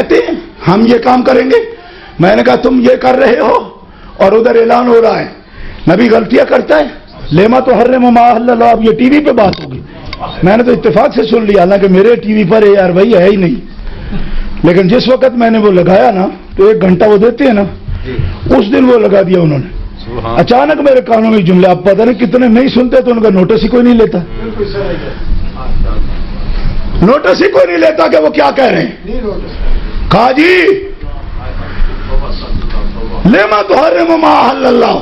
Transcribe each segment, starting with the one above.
کہتے ہیں ہم یہ کام کریں گے. میں نے کہا تم یہ کر رہے ہو اور ادھر اعلان ہو رہا ہے. نبی غلطیاں کرتا ہے. لیما تو حرم ما احل اللہ. اب یہ ٹی وی پہ بات ہوگی. میں نے تو اتفاق سے سن لیا, حالانکہ میرے ٹی وی پر یار بھائی ہے ہی نہیں, لیکن جس وقت میں نے وہ لگایا نا تو 1 گھنٹہ وہ دیتے ہیں نا, اس دن وہ لگا دیا انہوں نے. اچانک میرے کانوں میں جملے, آپ پتہ نہیں کتنے نہیں سنتے تو ان کا نوٹس ہی کوئی نہیں لیتا. نوٹس ہی کوئی نہیں لیتا کہ وہ کیا کہہ رہے ہیں. کہا جی لما تحرم ما احل اللہ.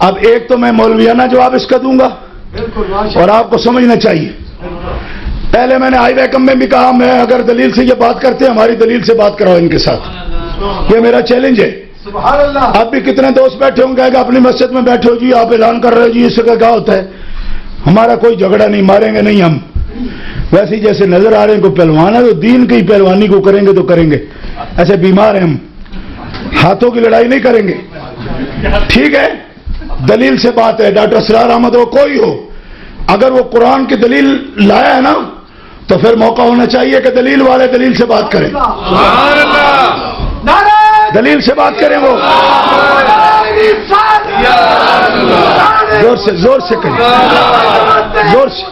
اب ایک تو میں مولویانہ جواب اس کا دوں گا اور آپ کو سمجھنا چاہیے. پہلے میں نے آئی ویکم میں بھی کہا, میں اگر دلیل سے یہ بات کرتے ہیں ہماری دلیل سے بات کراؤ ان کے ساتھ, یہ میرا چیلنج ہے. اب بھی کتنے دوست بیٹھے ہوں گے کہ اپنی مسجد میں بیٹھے ہو جی, آپ اعلان کر رہے ہو جی, اس سے کیا ہوتا ہے. ہمارا کوئی جھگڑا نہیں, ماریں گے نہیں ہم. ویسے جیسے نظر آ رہے ہیں کوئی پہلوان ہے تو دین کی پہلوانی کو کریں گے تو کریں گے, ایسے بیمار ہیں ہم, ہاتھوں کی لڑائی نہیں کریں گے. ٹھیک ہے, دلیل سے بات ہے. ڈاکٹر اسرار احمد ہو کوئی ہو, اگر وہ قرآن کی دلیل لایا ہے نا تو پھر موقع ہونا چاہیے کہ دلیل والے دلیل سے بات کریں. دلیل سے بات کریں, وہ زور سے زور سے کریں, زور سے.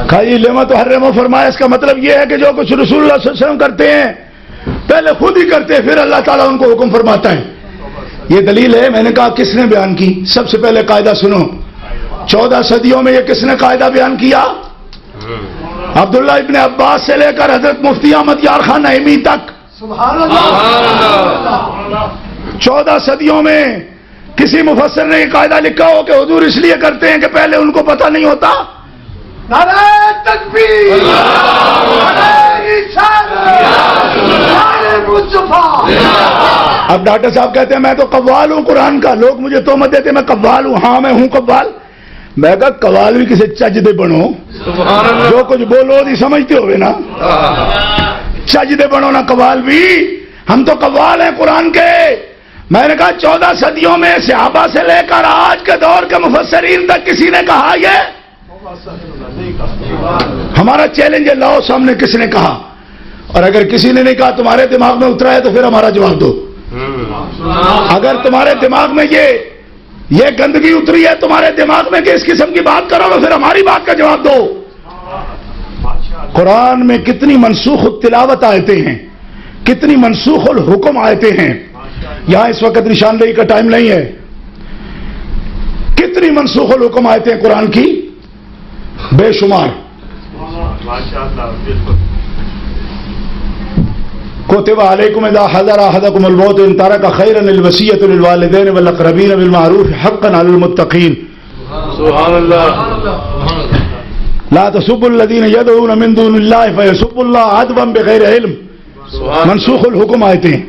کھائی لیما تو حرم فرمایا, اس کا مطلب یہ ہے کہ جو کچھ رسول اللہ صلی اللہ علیہ وسلم کرتے ہیں پہلے خود ہی کرتے ہیں, پھر اللہ تعالیٰ ان کو حکم فرماتا ہے. یہ دلیل ہے. میں نے کہا کس نے بیان کی؟ سب سے پہلے قاعدہ سنو. 14 صدیوں میں یہ کس نے قاعدہ بیان کیا؟ عبداللہ ابن عباس سے لے کر حضرت مفتی احمد یار خان نعیمی تک. 14 صدیوں میں کسی مفسر نے یہ قاعدہ لکھا ہو کہ حضور اس لیے کرتے ہیں کہ پہلے ان کو پتہ نہیں ہوتا. نعرہ تکبیر, اب ڈاکٹر صاحب کہتے ہیں میں تو قوال ہوں قرآن کا. لوگ مجھے تہمت دیتے میں قوال ہوں. ہاں میں ہوں قوال. میں کہا قوال بھی کسی چج دے بنو, جو کچھ بولو نہیں سمجھتے ہوئے نا, چج دے بنو نا قوال بھی. ہم تو قوال ہیں قرآن کے. میں نے کہا 14 صدیوں میں صحابہ سے لے کر آج کے دور کے مفسرین تک کسی نے کہا یہ؟ ہمارا چیلنج ہے, لاؤ سامنے کس نے کہا. اور اگر کسی نے نہیں کہا تمہارے دماغ میں اترا ہے تو پھر ہمارا جواب دو. اگر تمہارے دماغ میں یہ گندگی اتری ہے تمہارے دماغ میں کہ اس قسم کی بات کرو تو پھر ہماری بات کا جواب دو. قرآن میں کتنی منسوخ التلاوت آیتیں ہیں, کتنی منسوخ الحکم آیتیں ہیں. یہاں اس وقت نشاندہی کا ٹائم نہیں ہے. کتنی منسوخ الحکم آیتیں ہیں قرآن کی, بے شمار. کتب علیکم اذا حضر احدکم الموت ان ترک خیرا الوصیۃ للوالدین والاقربین بالمعروف حقا علی المتقین. سبحان اللہ. لا تسبوا الذین یدعون من دون اللہ فیسبوا اللہ عدوا بغیر علم. منسوخ الحکم آیتیں ہیں,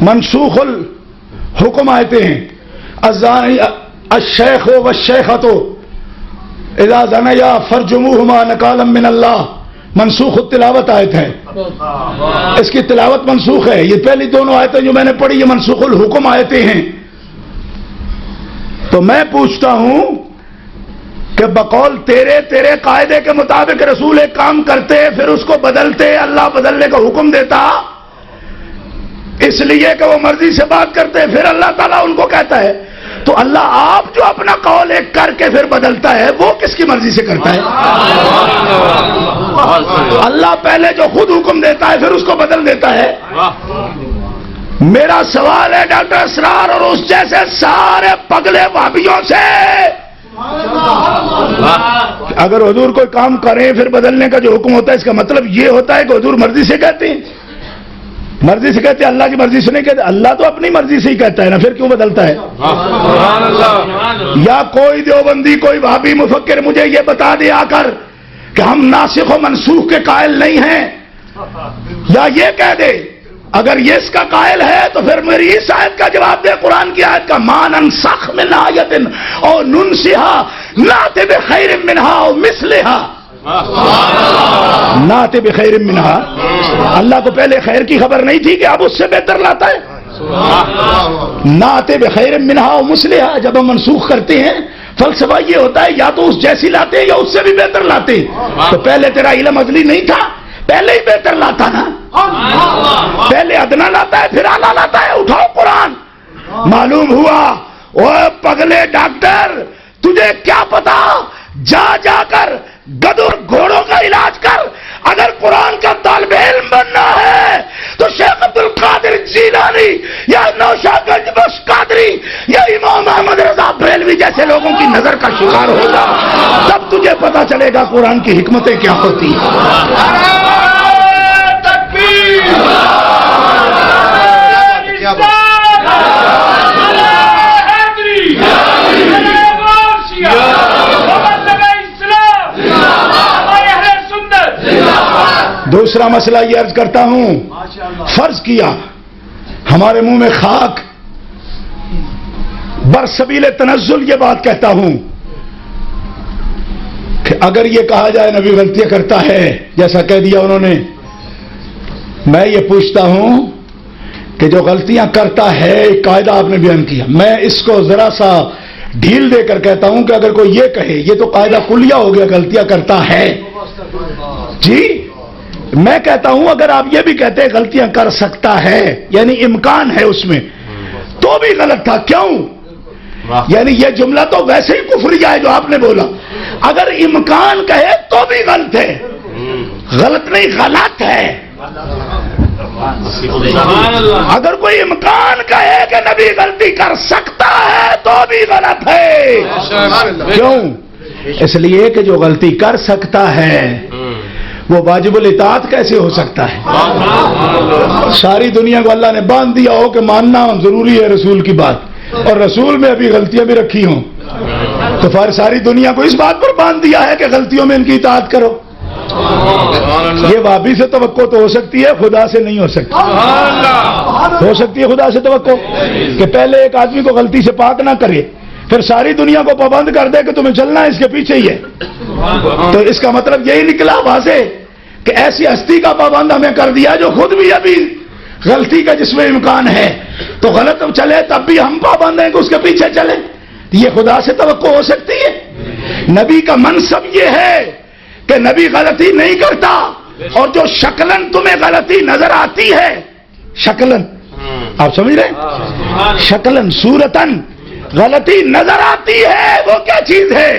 منسوخ الحکم آیتیں ہیں. الشیخ والشیخۃ اذا زنیا فرجموہما نکالا من اللہ. منسوخ التلاوت آیت ہے, اس کی تلاوت منسوخ ہے. یہ پہلی دونوں آیتیں جو میں نے پڑھی یہ منسوخ الحکم آیتیں ہیں. تو میں پوچھتا ہوں کہ بقول تیرے قاعدے کے مطابق رسول ایک کام کرتے پھر اس کو بدلتے, اللہ بدلنے کا حکم دیتا اس لیے کہ وہ مرضی سے بات کرتے, پھر اللہ تعالیٰ ان کو کہتا ہے. تو اللہ آپ جو اپنا قول ایک کر کے پھر بدلتا ہے وہ کس کی مرضی سے کرتا ہے؟ اللہ پہلے جو خود حکم دیتا ہے پھر اس کو بدل دیتا ہے. میرا سوال ہے ڈاکٹر اسرار اور اس جیسے سارے پگلے وہابیوں سے, اگر حضور کوئی کام کریں پھر بدلنے کا جو حکم ہوتا ہے اس کا مطلب یہ ہوتا ہے کہ حضور مرضی سے کہتے ہیں, مرضی سے کہتے ہیں, اللہ کی مرضی سے نہیں کہتے. اللہ تو اپنی مرضی سے ہی کہتا ہے نا, پھر کیوں بدلتا ہے؟ یا کوئی دیوبندی کوئی وہابی مفکر مجھے یہ بتا دے آ کر کہ ہم ناسخ و منسوخ کے قائل نہیں ہیں, یا یہ کہہ دے اگر یہ اس کا قائل ہے تو پھر میری اس آیت کا جواب دے, قرآن کی آیت کا ما ننسخ من آیت او ننسها نأتی بخیر منها او مثلها. نأتی بخیر منها, اللہ کو پہلے خیر کی خبر نہیں تھی کہ اب اس سے بہتر لاتا ہے. نعت بخیر منہا و مسلحہ، جب ہم منسوخ کرتے ہیں فلسفہ یہ ہوتا ہے یا تو اس جیسی لاتے ہیں یا اس سے بھی بہتر لاتے ہیں۔ تو پہلے تیرا علم ازلی نہیں تھا، پہلے ہی بہتر لاتا نا، پہلے ادنا لاتا ہے پھر اعلیٰ لاتا ہے۔ اٹھاؤ قرآن، معلوم ہوا او پگلے ڈاکٹر تجھے کیا پتا، جا جا کر گدر گھوڑوں کا علاج کر۔ اگر قرآن کا طالب علم بننا ہے تو شیخ عبد القادر جیلانی یا نوشاد گنج بخش قادری یا امام احمد رضا بریلوی جیسے لوگوں کی نظر کا شکار ہوگا، تب تجھے پتا چلے گا قرآن کی حکمتیں کیا ہوتی ہیں۔ دوسرا مسئلہ یہ عرض کرتا ہوں، فرض کیا ہمارے منہ میں خاک، برسبیل تنزل یہ بات کہتا ہوں کہ اگر یہ کہا جائے نبی غلطیاں کرتا ہے جیسا کہہ دیا انہوں نے، میں یہ پوچھتا ہوں کہ جو غلطیاں کرتا ہے ایک قاعدہ آپ نے بیان کیا، میں اس کو ذرا سا ڈھیل دے کر کہتا ہوں کہ اگر کوئی یہ کہے، یہ تو قاعدہ کلیہ ہو گیا غلطیاں کرتا ہے جی، میں کہتا ہوں اگر آپ یہ بھی کہتے ہیں غلطیاں کر سکتا ہے یعنی امکان ہے اس میں، تو بھی غلط تھا۔ کیوں؟ یعنی یہ جملہ تو ویسے ہی کفریہ ہے جو آپ نے بولا، اگر امکان کہے تو بھی غلط ہے، غلط نہیں غلط ہے۔ اگر کوئی امکان کہے کہ نبی غلطی کر سکتا ہے تو بھی غلط ہے۔ کیوں؟ اس لیے کہ جو غلطی کر سکتا ہے وہ واجب الاطاعت کیسے ہو سکتا ہے؟ ساری دنیا کو اللہ نے باندھ دیا ہو کہ ماننا ضروری ہے رسول کی بات، اور رسول میں ابھی غلطیاں بھی رکھی ہوں، تو پھر ساری دنیا کو اس بات پر باندھ دیا ہے کہ غلطیوں میں ان کی اطاعت کرو۔ یہ وابی سے توقع تو ہو سکتی ہے، خدا سے نہیں ہو سکتی۔ ہو سکتی ہے خدا سے توقع کہ پہلے ایک آدمی کو غلطی سے پاک نہ کرے، پھر ساری دنیا کو پابند کر دے کہ تمہیں چلنا ہے اس کے پیچھے ہی ہے۔ تو اس کا مطلب یہی نکلا واضح کہ ایسی ہستی کا پابند ہمیں کر دیا جو خود بھی ابھی غلطی کا جس میں امکان ہے، تو غلط چلے تب بھی ہم پابند ہیں کہ اس کے پیچھے چلے۔ یہ خدا سے توقع ہو سکتی ہے؟ نبی کا منصب یہ ہے کہ نبی غلطی نہیں کرتا، اور جو شکلن تمہیں غلطی نظر آتی ہے، شکلن آپ سمجھ رہے ہیں، شکلن صورتن غلطی نظر آتی ہے، وہ کیا چیز ہے؟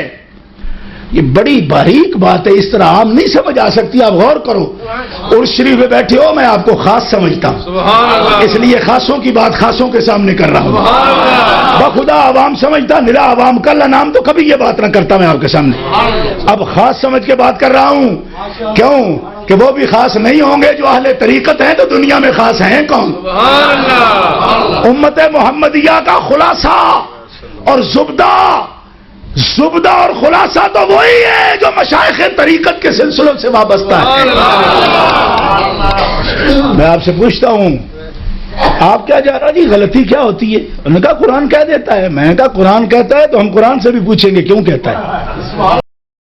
یہ بڑی باریک بات ہے، اس طرح عام نہیں سمجھ آ سکتی، آپ غور کرو۔ عرش شریف میں بیٹھے ہو، میں آپ کو خاص سمجھتا ہوں، اس لیے خاصوں کی بات خاصوں کے سامنے کر رہا ہوں۔ بخدا عوام سمجھتا، نرا عوام کا نام تو کبھی یہ بات نہ کرتا میں آپ کے سامنے، اب خاص سمجھ کے بات کر رہا ہوں۔ کیوں کہ وہ بھی خاص نہیں ہوں گے جو اہل طریقت ہیں، تو دنیا میں خاص ہیں کون؟ امت محمدیہ کا خلاصہ اور زبدہ اور خلاصہ تو وہی ہے جو مشائخ طریقت کے سلسلوں سے وابستہ ہے۔ میں آپ سے پوچھتا ہوں، آپ کیا جا رہا جی غلطی کیا ہوتی ہے؟ انہوں نے کہا قرآن کہہ دیتا ہے۔ میں نے کہا قرآن کہتا ہے تو ہم قرآن سے بھی پوچھیں گے کیوں کہتا ہے۔